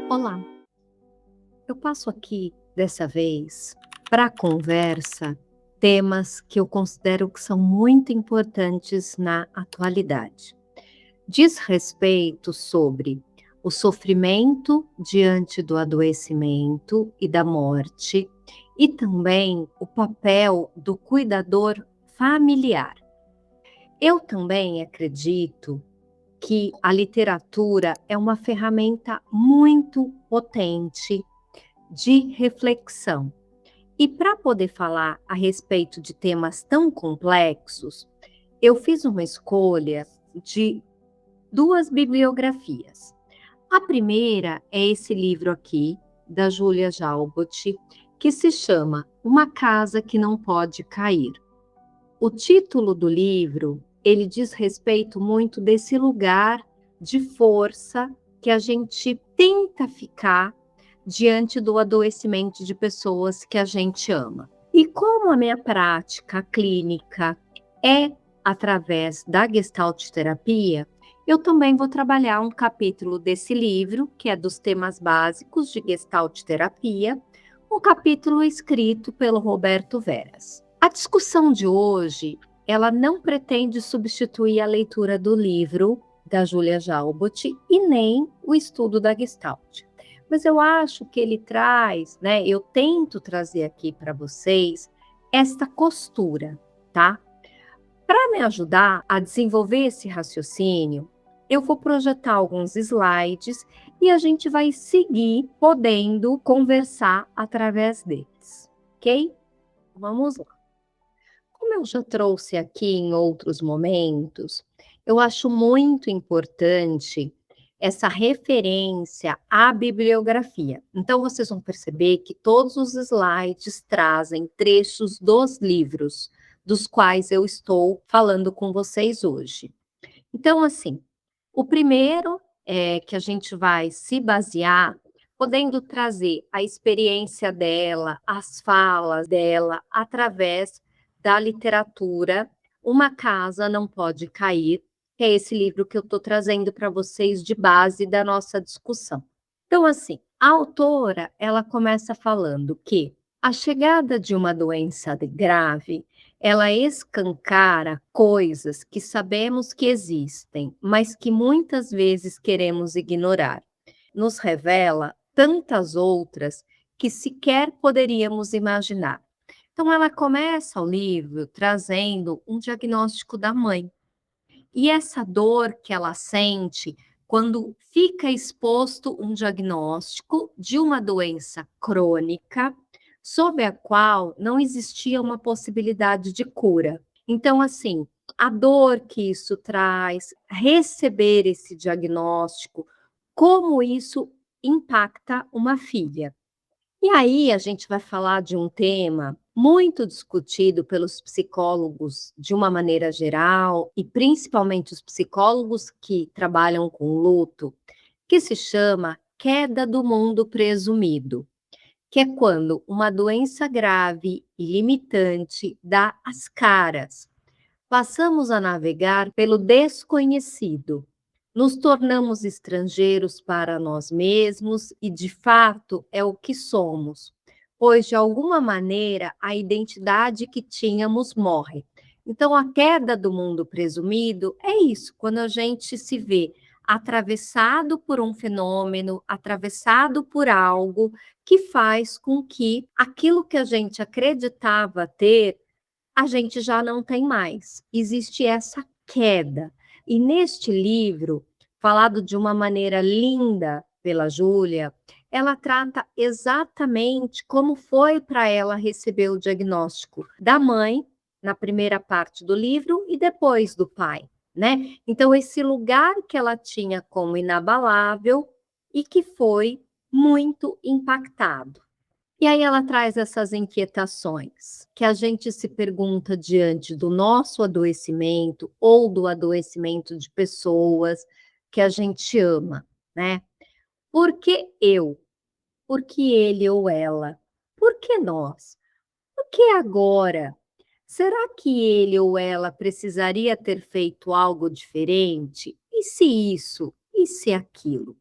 Olá, eu passo aqui dessa vez para a conversa temas que eu considero que são muito importantes na atualidade. Diz respeito sobre o sofrimento diante do adoecimento e da morte, e também o papel do cuidador familiar. Eu também acredito que a literatura é uma ferramenta muito potente de reflexão. E para poder falar a respeito de temas tão complexos, eu fiz uma escolha de duas bibliografias. A primeira é esse livro aqui, da Julia Jalbot, que se chama Uma Casa que Não Pode Cair. O título do livro, ele diz respeito muito desse lugar de força que a gente tenta ficar diante do adoecimento de pessoas que a gente ama. E como a minha prática clínica é através da Gestalt terapia, eu também vou trabalhar um capítulo desse livro, que é dos temas básicos de Gestalt terapia, um capítulo escrito pelo Roberto Veras. A discussão de hoje, ela não pretende substituir a leitura do livro da Julia Jalbot e nem o estudo da Gestalt. Mas eu acho que ele traz, né? Eu tento trazer aqui para vocês esta costura, tá? Para me ajudar a desenvolver esse raciocínio, eu vou projetar alguns slides e a gente vai seguir podendo conversar através deles, ok? Vamos lá. Como eu já trouxe aqui em outros momentos, eu acho muito importante essa referência à bibliografia. Então, vocês vão perceber que todos os slides trazem trechos dos livros dos quais eu estou falando com vocês hoje. Então, assim, o primeiro é que a gente vai se basear, podendo trazer a experiência dela, as falas dela, através da literatura Uma Casa Não Pode Cair, que é esse livro que eu estou trazendo para vocês de base da nossa discussão. Então, assim, a autora, ela começa falando que a chegada de uma doença grave, ela escancara coisas que sabemos que existem, mas que muitas vezes queremos ignorar. Nos revela tantas outras que sequer poderíamos imaginar. Então, ela começa o livro trazendo um diagnóstico da mãe. E essa dor que ela sente quando fica exposto um diagnóstico de uma doença crônica, sobre a qual não existia uma possibilidade de cura. Então, assim, a dor que isso traz, receber esse diagnóstico, como isso impacta uma filha. E aí a gente vai falar de um tema muito discutido pelos psicólogos de uma maneira geral, e principalmente os psicólogos que trabalham com luto, que se chama queda do mundo presumido, que é quando uma doença grave e limitante dá as caras. Passamos a navegar pelo desconhecido. Nos tornamos estrangeiros para nós mesmos e, de fato, é o que somos, pois, de alguma maneira, a identidade que tínhamos morre. Então, a queda do mundo presumido é isso, quando a gente se vê atravessado por um fenômeno, atravessado por algo que faz com que aquilo que a gente acreditava ter a gente já não tem mais. Existe essa queda. E neste livro, falado de uma maneira linda pela Júlia, ela trata exatamente como foi para ela receber o diagnóstico da mãe, na primeira parte do livro, e depois do pai, né? Então, esse lugar que ela tinha como inabalável e que foi muito impactado. E aí ela traz essas inquietações, que a gente se pergunta diante do nosso adoecimento ou do adoecimento de pessoas que a gente ama, né? Por que eu? Por que ele ou ela? Por que nós? Por que agora? Será que ele ou ela precisaria ter feito algo diferente? E se isso? E se aquilo?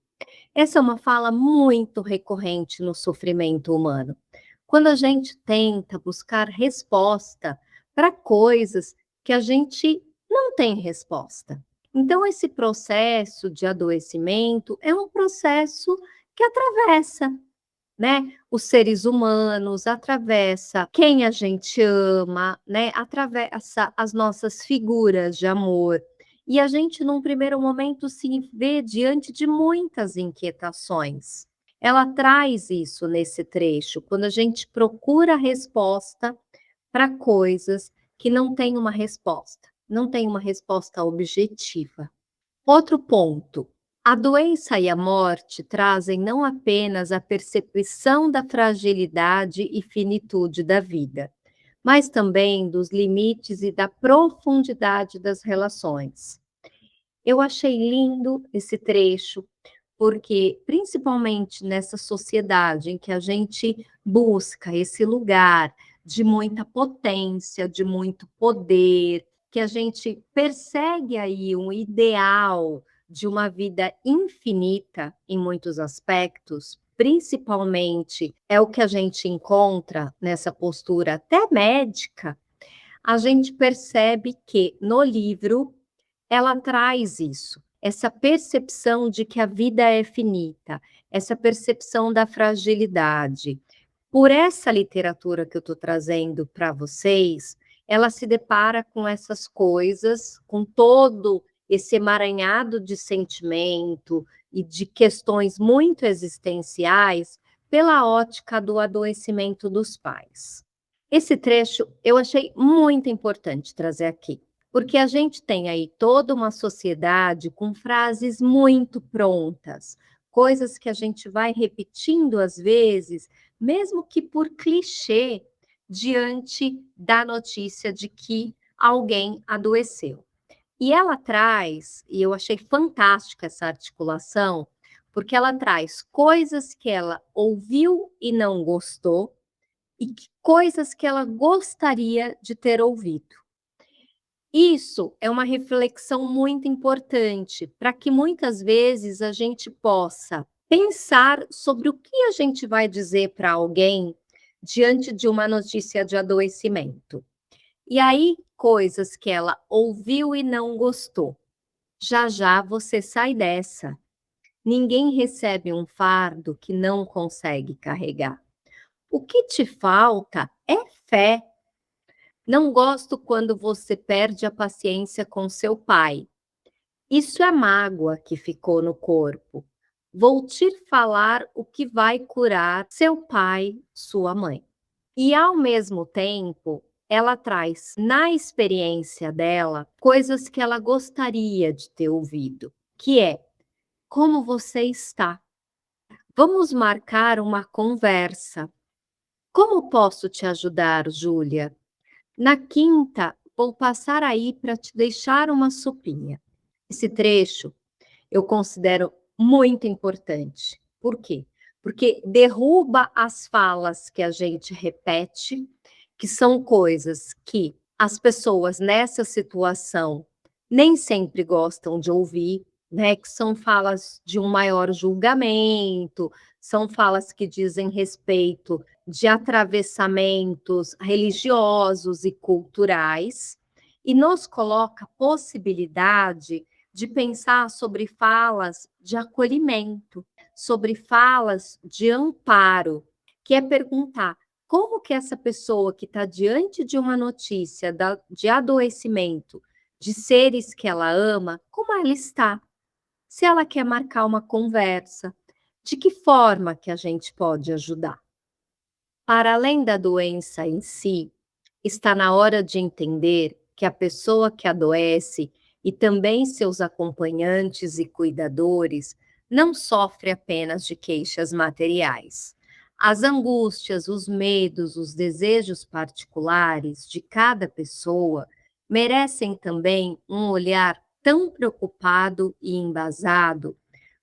Essa é uma fala muito recorrente no sofrimento humano. Quando a gente tenta buscar resposta para coisas que a gente não tem resposta. Então, esse processo de adoecimento é um processo que atravessa, né, os seres humanos, atravessa quem a gente ama, né, atravessa as nossas figuras de amor. E a gente, num primeiro momento, se vê diante de muitas inquietações. Ela traz isso nesse trecho, quando a gente procura resposta para coisas que não têm uma resposta, não tem uma resposta objetiva. Outro ponto, a doença e a morte trazem não apenas a percepção da fragilidade e finitude da vida, mas também dos limites e da profundidade das relações. Eu achei lindo esse trecho, porque principalmente nessa sociedade em que a gente busca esse lugar de muita potência, de muito poder, que a gente persegue aí um ideal de uma vida infinita em muitos aspectos, principalmente é o que a gente encontra nessa postura até médica, a gente percebe que no livro ela traz isso, essa percepção de que a vida é finita, essa percepção da fragilidade. Por essa literatura que eu estou trazendo para vocês, ela se depara com essas coisas, com todo esse emaranhado de sentimento e de questões muito existenciais pela ótica do adoecimento dos pais. Esse trecho eu achei muito importante trazer aqui, porque a gente tem aí toda uma sociedade com frases muito prontas, coisas que a gente vai repetindo às vezes, mesmo que por clichê, diante da notícia de que alguém adoeceu. E ela traz, e eu achei fantástica essa articulação, porque ela traz coisas que ela ouviu e não gostou, e coisas que ela gostaria de ter ouvido. Isso é uma reflexão muito importante, para que muitas vezes a gente possa pensar sobre o que a gente vai dizer para alguém diante de uma notícia de adoecimento. E aí, coisas que ela ouviu e não gostou. Já já você sai dessa. Ninguém recebe um fardo que não consegue carregar. O que te falta é fé. Não gosto quando você perde a paciência com seu pai. Isso é mágoa que ficou no corpo. Vou te falar o que vai curar seu pai, sua mãe. E ao mesmo tempo, ela traz na experiência dela coisas que ela gostaria de ter ouvido, que é: como você está? Vamos marcar uma conversa. Como posso te ajudar, Júlia? Na quinta, vou passar aí para te deixar uma sopinha. Esse trecho eu considero muito importante. Por quê? Porque derruba as falas que a gente repete, que são coisas que as pessoas nessa situação nem sempre gostam de ouvir, né? Que são falas de um maior julgamento, são falas que dizem respeito de atravessamentos religiosos e culturais, e nos coloca a possibilidade de pensar sobre falas de acolhimento, sobre falas de amparo, que é perguntar como que essa pessoa que está diante de uma notícia de adoecimento de seres que ela ama, como ela está? Se ela quer marcar uma conversa, de que forma que a gente pode ajudar? Para além da doença em si, está na hora de entender que a pessoa que adoece e também seus acompanhantes e cuidadores não sofre apenas de queixas materiais. As angústias, os medos, os desejos particulares de cada pessoa merecem também um olhar tão preocupado e embasado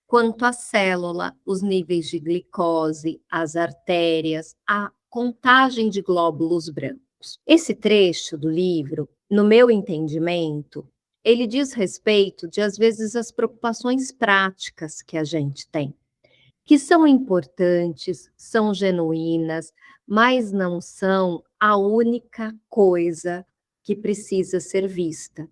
quanto a célula, os níveis de glicose, as artérias, a contagem de glóbulos brancos. Esse trecho do livro, no meu entendimento, Ele diz respeito de, às vezes, as preocupações práticas que a gente tem, que são importantes, são genuínas, mas não são a única coisa que precisa ser vista.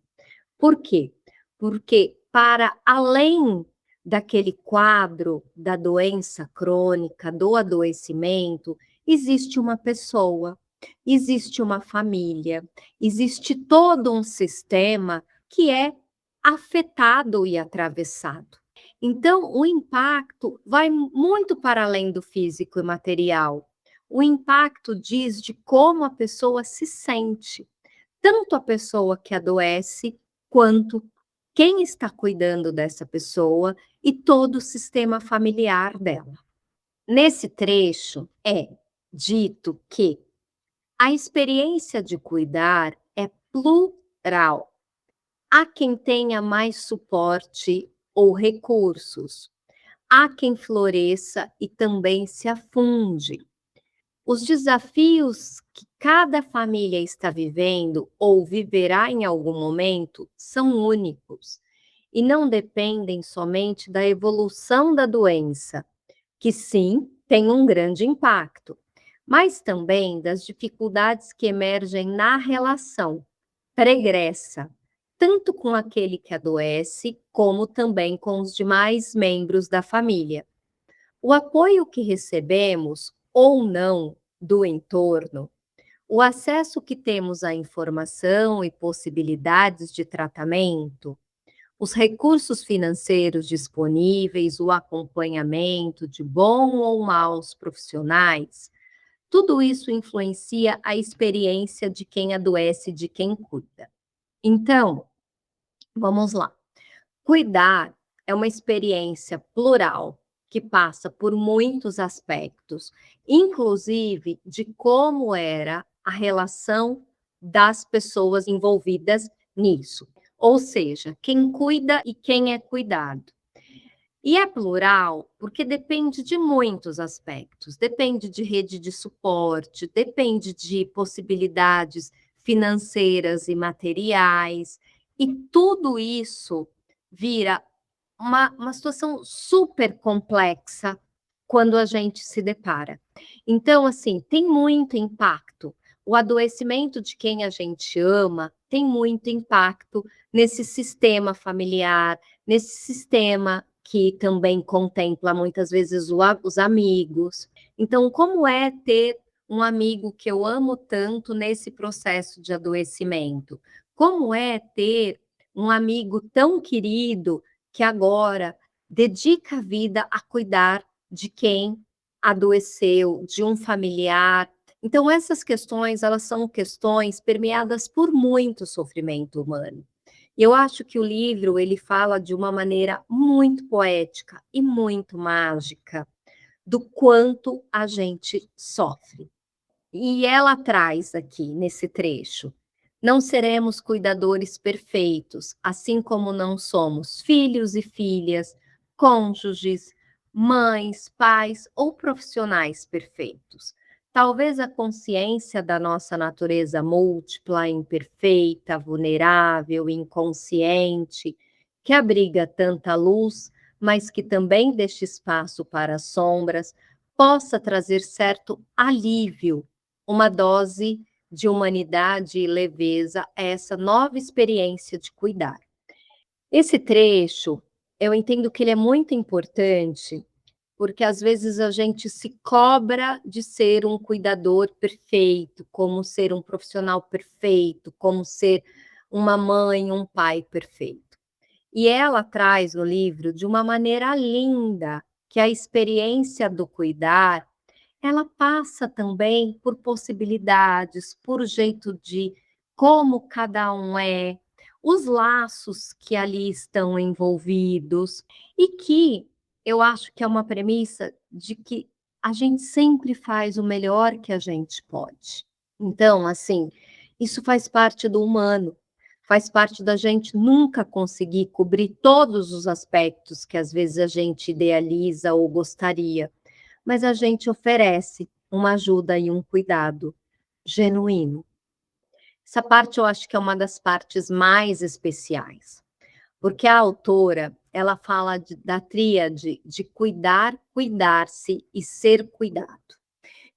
Por quê? Porque para além daquele quadro da doença crônica, do adoecimento, existe uma pessoa, existe uma família, existe todo um sistema que é afetado e atravessado. Então, o impacto vai muito para além do físico e material. O impacto diz de como a pessoa se sente, tanto a pessoa que adoece, quanto quem está cuidando dessa pessoa e todo o sistema familiar dela. Nesse trecho é dito que a experiência de cuidar é plural. Há quem tenha mais suporte ou recursos, há quem floresça e também se afunde. Os desafios que cada família está vivendo ou viverá em algum momento são únicos e não dependem somente da evolução da doença, que sim tem um grande impacto, mas também das dificuldades que emergem na relação pregressa, tanto com aquele que adoece, como também com os demais membros da família. O apoio que recebemos ou não do entorno, o acesso que temos à informação e possibilidades de tratamento, os recursos financeiros disponíveis, o acompanhamento de bom ou maus profissionais, tudo isso influencia a experiência de quem adoece e de quem cuida. Então, vamos lá. Cuidar é uma experiência plural que passa por muitos aspectos, inclusive de como era a relação das pessoas envolvidas nisso, ou seja, quem cuida e quem é cuidado. E é plural porque depende de muitos aspectos, depende de rede de suporte, depende de possibilidades financeiras e materiais, e tudo isso vira uma situação super complexa quando a gente se depara. Então, assim, tem muito impacto. O adoecimento de quem a gente ama tem muito impacto nesse sistema familiar, nesse sistema que também contempla muitas vezes os amigos. Então, como é ter um amigo que eu amo tanto nesse processo de adoecimento? Como é ter um amigo tão querido que agora dedica a vida a cuidar de quem adoeceu, de um familiar? Então essas questões, elas são questões permeadas por muito sofrimento humano. E eu acho que o livro, ele fala de uma maneira muito poética e muito mágica do quanto a gente sofre. E ela traz aqui nesse trecho: não seremos cuidadores perfeitos, assim como não somos filhos e filhas, cônjuges, mães, pais ou profissionais perfeitos. Talvez a consciência da nossa natureza múltipla, imperfeita, vulnerável, inconsciente, que abriga tanta luz, mas que também deixa espaço para as sombras, possa trazer certo alívio, uma dose de humanidade e leveza a essa nova experiência de cuidar. Esse trecho, eu entendo que ele é muito importante, porque às vezes a gente se cobra de ser um cuidador perfeito, como ser um profissional perfeito, como ser uma mãe, um pai perfeito. E ela traz no livro de uma maneira linda que a experiência do cuidar, ela passa também por possibilidades, por jeito de como cada um é, os laços que ali estão envolvidos, e que eu acho que é uma premissa de que a gente sempre faz o melhor que a gente pode. Então, assim, isso faz parte do humano, faz parte da gente nunca conseguir cobrir todos os aspectos que às vezes a gente idealiza ou gostaria, mas a gente oferece uma ajuda e um cuidado genuíno. Essa parte eu acho que é uma das partes mais especiais, porque a autora, ela fala da tríade de cuidar, cuidar-se e ser cuidado.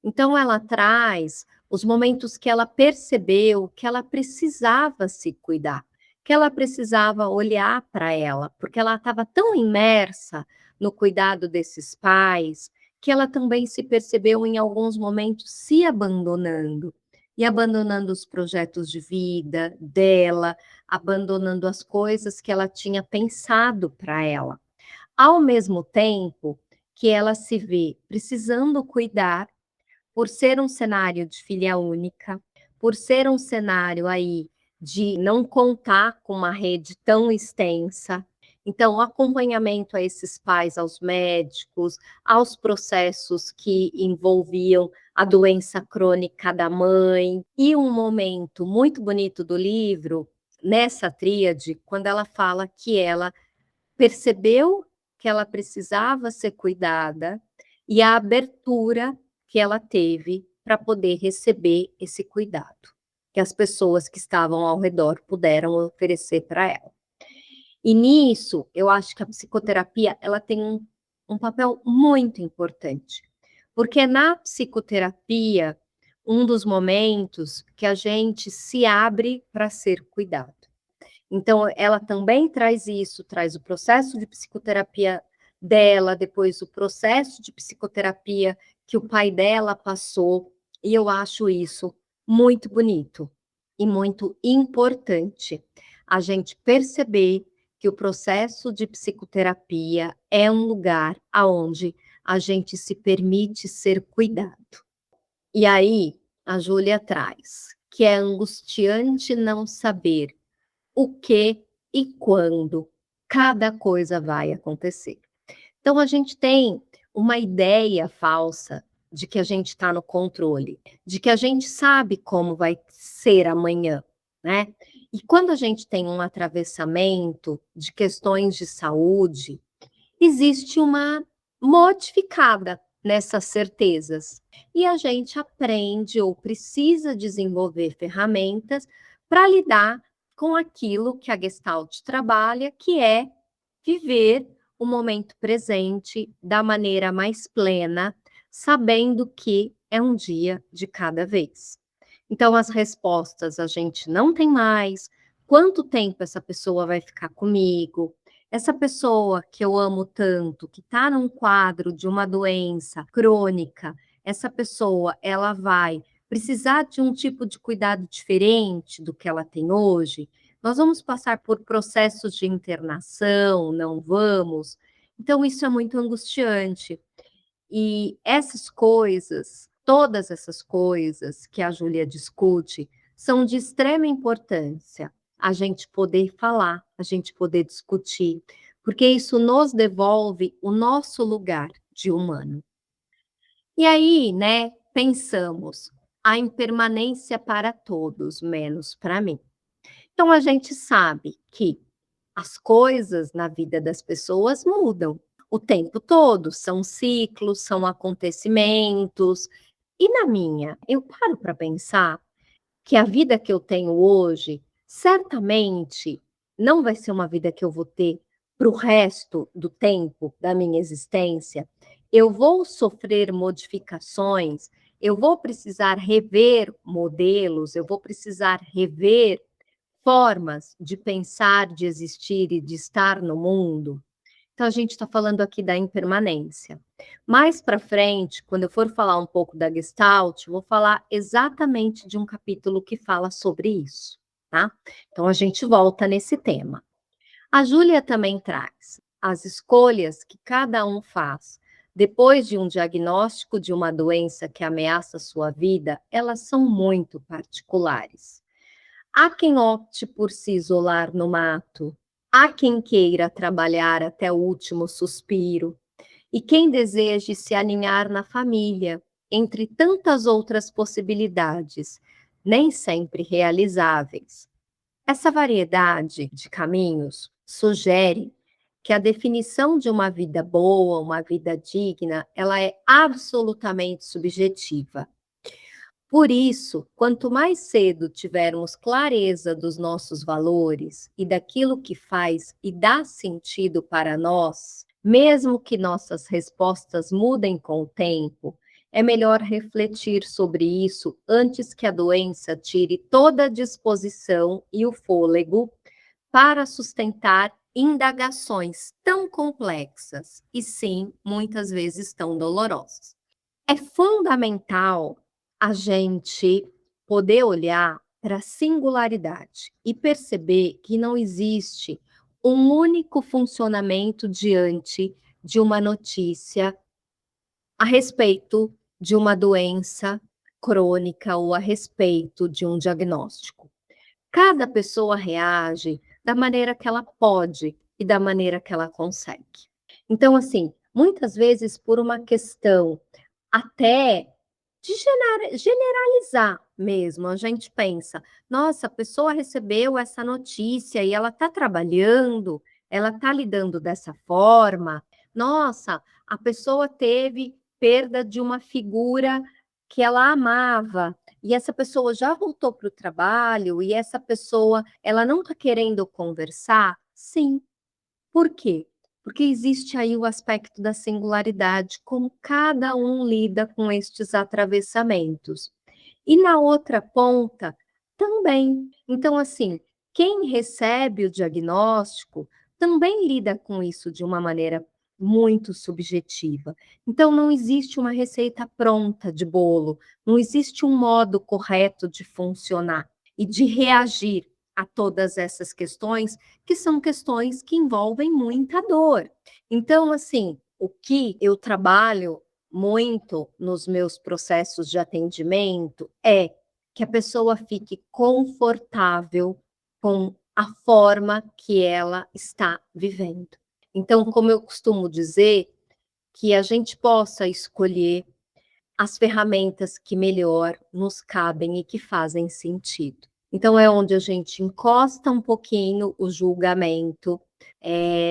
Então ela traz os momentos que ela percebeu que ela precisava se cuidar, que ela precisava olhar para ela, porque ela estava tão imersa no cuidado desses pais, que ela também se percebeu em alguns momentos se abandonando, e abandonando os projetos de vida dela, abandonando as coisas que ela tinha pensado para ela. Ao mesmo tempo que ela se vê precisando cuidar por ser um cenário de filha única, por ser um cenário aí de não contar com uma rede tão extensa, então o acompanhamento a esses pais, aos médicos, aos processos que envolviam a doença crônica da mãe, e um momento muito bonito do livro, nessa tríade, quando ela fala que ela percebeu que ela precisava ser cuidada e a abertura que ela teve para poder receber esse cuidado, que as pessoas que estavam ao redor puderam oferecer para ela. E nisso, eu acho que a psicoterapia ela tem um papel muito importante, porque na psicoterapia, um dos momentos que a gente se abre para ser cuidado. Então, ela também traz isso, traz o processo de psicoterapia dela, depois o processo de psicoterapia que o pai dela passou, e eu acho isso muito bonito e muito importante. A gente perceber que o processo de psicoterapia é um lugar aonde a gente se permite ser cuidado. E aí, a Júlia traz que é angustiante não saber o que e quando cada coisa vai acontecer. Então a gente tem uma ideia falsa de que a gente está no controle, de que a gente sabe como vai ser amanhã, né? E quando a gente tem um atravessamento de questões de saúde, existe uma modificada nessas certezas. E a gente aprende ou precisa desenvolver ferramentas para lidar com aquilo que a Gestalt trabalha, que é viver o momento presente da maneira mais plena, sabendo que é um dia de cada vez. Então, as respostas a gente não tem mais. Quanto tempo essa pessoa vai ficar comigo? Essa pessoa que eu amo tanto, que está num quadro de uma doença crônica, essa pessoa, ela vai precisar de um tipo de cuidado diferente do que ela tem hoje? Nós vamos passar por processos de internação, não vamos? Então, isso é muito angustiante. E essas coisas, todas essas coisas que a Júlia discute, são de extrema importância a gente poder falar, a gente poder discutir, porque isso nos devolve o nosso lugar de humano. E aí, né, pensamos, a impermanência para todos, menos para mim. Então a gente sabe que as coisas na vida das pessoas mudam o tempo todo, são ciclos, são acontecimentos. E na minha, eu paro para pensar que a vida que eu tenho hoje, certamente não vai ser uma vida que eu vou ter para o resto do tempo da minha existência. Eu vou sofrer modificações, eu vou precisar rever modelos, eu vou precisar rever formas de pensar, de existir e de estar no mundo. Então, a gente está falando aqui da impermanência. Mais para frente, quando eu for falar um pouco da Gestalt, eu vou falar exatamente de um capítulo que fala sobre isso, tá? Então, a gente volta nesse tema. A Júlia também traz as escolhas que cada um faz depois de um diagnóstico de uma doença que ameaça a sua vida, elas são muito particulares. Há quem opte por se isolar no mato, há quem queira trabalhar até o último suspiro, e quem deseje se aninhar na família, entre tantas outras possibilidades, nem sempre realizáveis. Essa variedade de caminhos sugere que a definição de uma vida boa, uma vida digna, ela é absolutamente subjetiva. Por isso, quanto mais cedo tivermos clareza dos nossos valores e daquilo que faz e dá sentido para nós, mesmo que nossas respostas mudem com o tempo, é melhor refletir sobre isso antes que a doença tire toda a disposição e o fôlego para sustentar indagações tão complexas e, sim, muitas vezes tão dolorosas. É fundamental a gente poder olhar para a singularidade e perceber que não existe um único funcionamento diante de uma notícia a respeito de uma doença crônica ou a respeito de um diagnóstico. Cada pessoa reage da maneira que ela pode e da maneira que ela consegue. Então, assim, muitas vezes por uma questão até de generalizar mesmo, a gente pensa: "Nossa, a pessoa recebeu essa notícia e ela está trabalhando, ela está lidando dessa forma. Nossa, a pessoa teve perda de uma figura que ela amava, e essa pessoa já voltou para o trabalho e essa pessoa, ela não está querendo conversar?" Sim. Por quê? Porque existe aí o aspecto da singularidade, como cada um lida com estes atravessamentos. E na outra ponta, também. Então, assim, quem recebe o diagnóstico também lida com isso de uma maneira muito subjetiva. Então, não existe uma receita pronta de bolo, não existe um modo correto de funcionar e de reagir a todas essas questões, que são questões que envolvem muita dor. Então, assim, o que eu trabalho muito nos meus processos de atendimento é que a pessoa fique confortável com a forma que ela está vivendo. Então, como eu costumo dizer, que a gente possa escolher as ferramentas que melhor nos cabem e que fazem sentido. Então é onde a gente encosta um pouquinho o julgamento,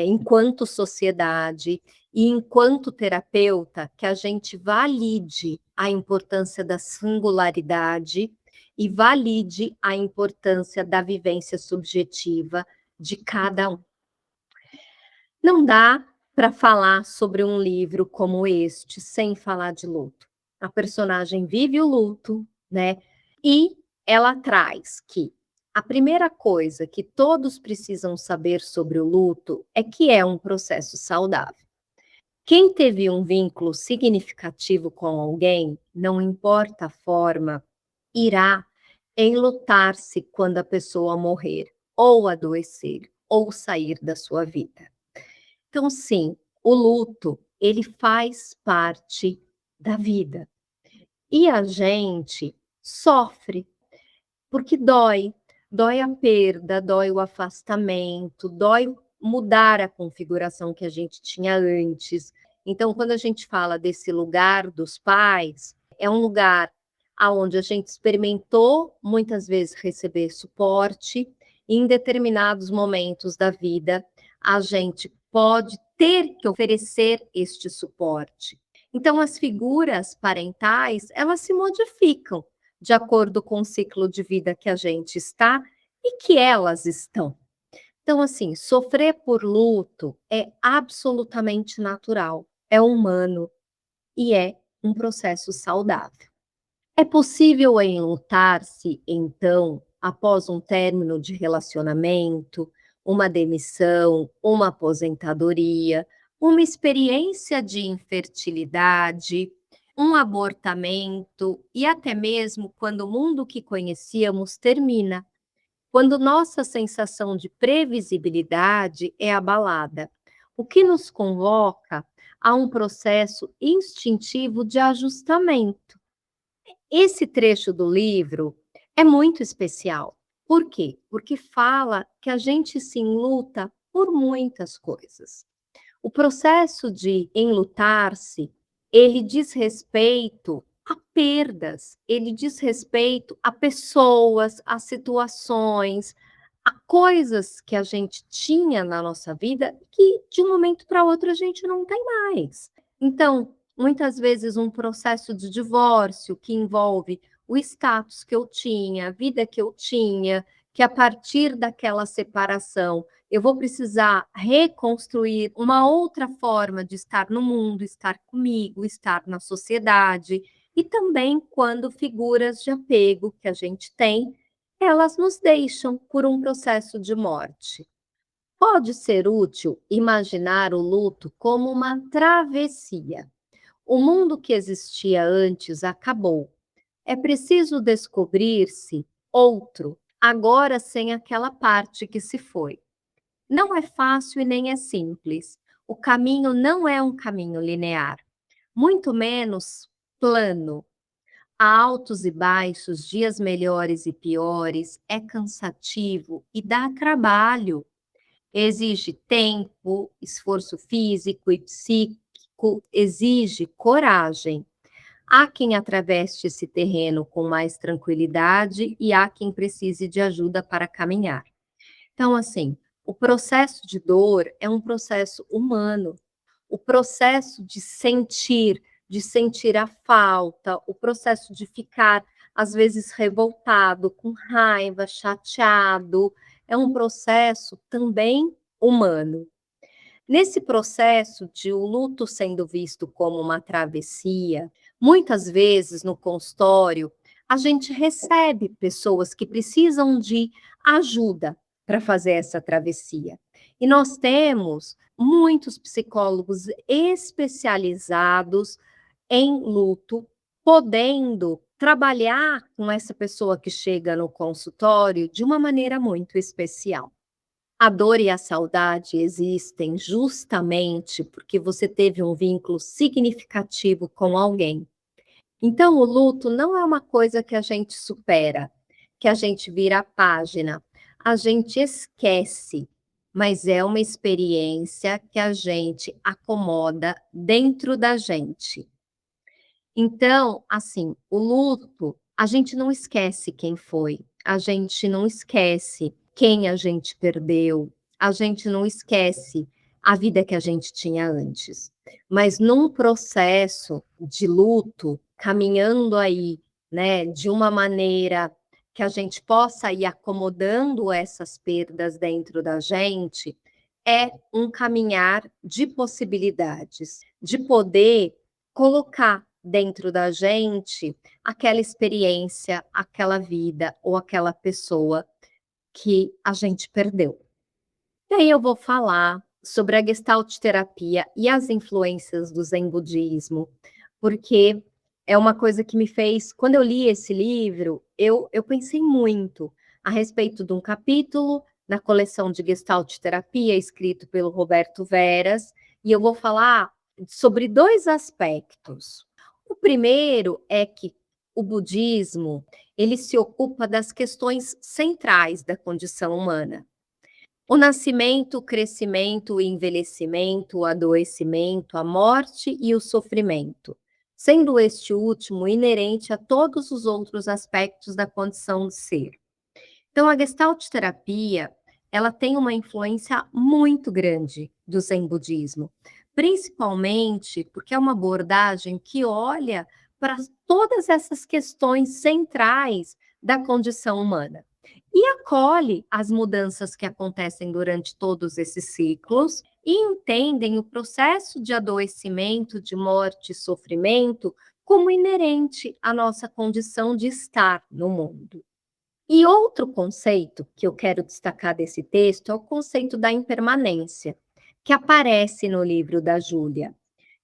enquanto sociedade e enquanto terapeuta, que a gente valide a importância da singularidade e valide a importância da vivência subjetiva de cada um. Não dá para falar sobre um livro como este sem falar de luto. A personagem vive o luto, né, e ela traz que a primeira coisa que todos precisam saber sobre o luto é que é um processo saudável. Quem teve um vínculo significativo com alguém, não importa a forma, irá enlutar-se quando a pessoa morrer, ou adoecer, ou sair da sua vida. Então, sim, o luto, ele faz parte da vida. E a gente sofre, porque dói. Dói a perda, dói o afastamento, dói mudar a configuração que a gente tinha antes. Então, quando a gente fala desse lugar dos pais, é um lugar aonde a gente experimentou muitas vezes receber suporte, e em determinados momentos da vida a gente pode ter que oferecer este suporte. Então, as figuras parentais, elas se modificam de acordo com o ciclo de vida que a gente está e que elas estão. Então, assim, sofrer por luto é absolutamente natural, é humano e é um processo saudável. É possível enlutar-se, então, após um término de relacionamento, uma demissão, uma aposentadoria, uma experiência de infertilidade, um abortamento e até mesmo quando o mundo que conhecíamos termina, quando nossa sensação de previsibilidade é abalada, o que nos convoca a um processo instintivo de ajustamento. Esse trecho do livro é muito especial. Por quê? Porque fala que a gente se enluta por muitas coisas. O processo de enlutar-se, ele diz respeito a perdas, ele diz respeito a pessoas, a situações, a coisas que a gente tinha na nossa vida que de um momento para outro a gente não tem mais. Então, muitas vezes um processo de divórcio que envolve o status que eu tinha, a vida que eu tinha, que a partir daquela separação eu vou precisar reconstruir uma outra forma de estar no mundo, estar comigo, estar na sociedade, e também quando figuras de apego que a gente tem, elas nos deixam por um processo de morte. Pode ser útil imaginar o luto como uma travessia. O mundo que existia antes acabou. É preciso descobrir-se outro, agora sem aquela parte que se foi. Não é fácil e nem é simples. O caminho não é um caminho linear, muito menos plano. Há altos e baixos, dias melhores e piores, é cansativo e dá trabalho. Exige tempo, esforço físico e psíquico, exige coragem. Há quem atravesse esse terreno com mais tranquilidade e há quem precise de ajuda para caminhar. Então, assim, o processo de dor é um processo humano. O processo de sentir a falta, o processo de ficar, às vezes, revoltado, com raiva, chateado, é um processo também humano. Nesse processo de o luto sendo visto como uma travessia, muitas vezes no consultório, a gente recebe pessoas que precisam de ajuda para fazer essa travessia. E nós temos muitos psicólogos especializados em luto, podendo trabalhar com essa pessoa que chega no consultório de uma maneira muito especial. A dor e a saudade existem justamente porque você teve um vínculo significativo com alguém. Então, o luto não é uma coisa que a gente supera, que a gente vira a página, a gente esquece, mas é uma experiência que a gente acomoda dentro da gente. Então, assim, o luto, a gente não esquece quem foi, a gente não esquece quem a gente perdeu, a gente não esquece a vida que a gente tinha antes. Mas num processo de luto, caminhando aí, né, de uma maneira que a gente possa ir acomodando essas perdas dentro da gente, é um caminhar de possibilidades, de poder colocar dentro da gente aquela experiência, aquela vida ou aquela pessoa que a gente perdeu. E aí eu vou falar sobre a Gestalt terapia e as influências do Zen budismo, porque é uma coisa que me fez quando eu li esse livro, eu pensei muito a respeito de um capítulo na coleção de Gestalt terapia escrito pelo Roberto Veras, e eu vou falar sobre 2 aspectos. O primeiro é que o budismo, ele se ocupa das questões centrais da condição humana. O nascimento, o crescimento, o envelhecimento, o adoecimento, a morte e o sofrimento, sendo este último inerente a todos os outros aspectos da condição de ser. Então, a Gestalt terapia, ela tem uma influência muito grande do Zen budismo, principalmente porque é uma abordagem que olha para todas essas questões centrais da condição humana e acolhe as mudanças que acontecem durante todos esses ciclos e entendem o processo de adoecimento, de morte e sofrimento como inerente à nossa condição de estar no mundo. E outro conceito que eu quero destacar desse texto é o conceito da impermanência, que aparece no livro da Júlia,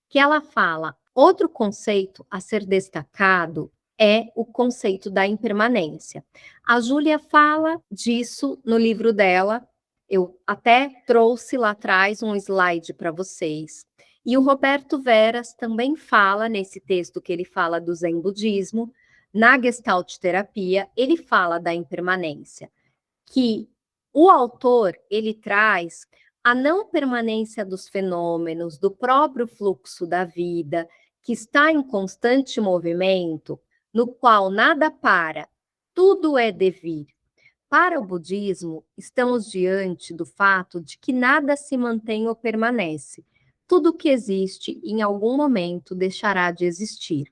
que ela fala, outro conceito a ser destacado é o conceito da impermanência. A Júlia fala disso no livro dela, eu até trouxe lá atrás um slide para vocês. E o Roberto Veras também fala nesse texto que ele fala do Zen budismo, na Gestalt terapia, ele fala da impermanência, que o autor, ele traz a não permanência dos fenômenos, do próprio fluxo da vida, que está em constante movimento, no qual nada para, tudo é devir. Para o budismo, estamos diante do fato de que nada se mantém ou permanece. Tudo que existe, em algum momento, deixará de existir.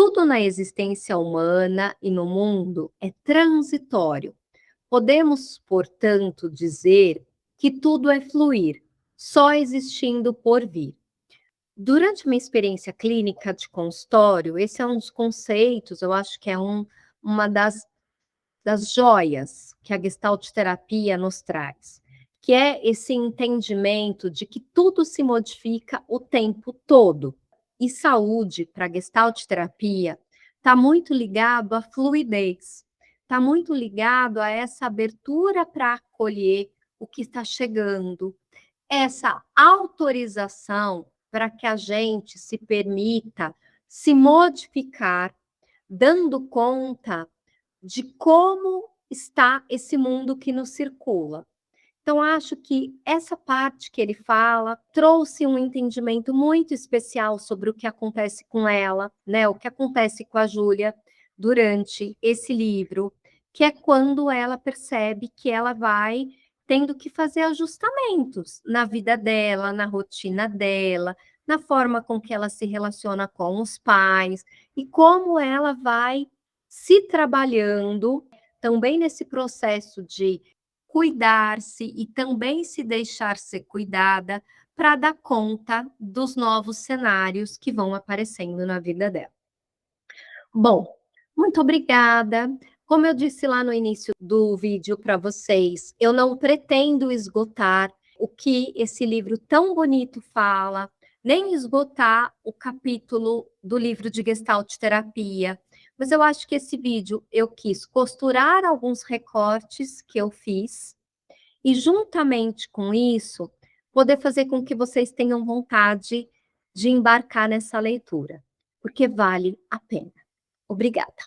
Tudo na existência humana e no mundo é transitório. Podemos, portanto, dizer que tudo é fluir, só existindo por vir. Durante uma experiência clínica de consultório, esse é um dos conceitos, eu acho que é uma das joias que a Gestalt terapia nos traz, que é esse entendimento de que tudo se modifica o tempo todo. E saúde, para a Gestalt terapia, está muito ligado à fluidez, está muito ligado a essa abertura para acolher o que está chegando, essa autorização para que a gente se permita se modificar, dando conta de como está esse mundo que nos circula. Então, acho que essa parte que ele fala trouxe um entendimento muito especial sobre o que acontece com ela, né? O que acontece com a Júlia durante esse livro, que é quando ela percebe que ela vai tendo que fazer ajustamentos na vida dela, na rotina dela, na forma com que ela se relaciona com os pais e como ela vai se trabalhando também nesse processo de cuidar-se e também se deixar ser cuidada para dar conta dos novos cenários que vão aparecendo na vida dela. Bom, muito obrigada. Como eu disse lá no início do vídeo para vocês, eu não pretendo esgotar o que esse livro tão bonito fala, nem esgotar o capítulo do livro de Gestalt terapia, mas eu acho que esse vídeo eu quis costurar alguns recortes que eu fiz e, juntamente com isso, poder fazer com que vocês tenham vontade de embarcar nessa leitura, porque vale a pena. Obrigada.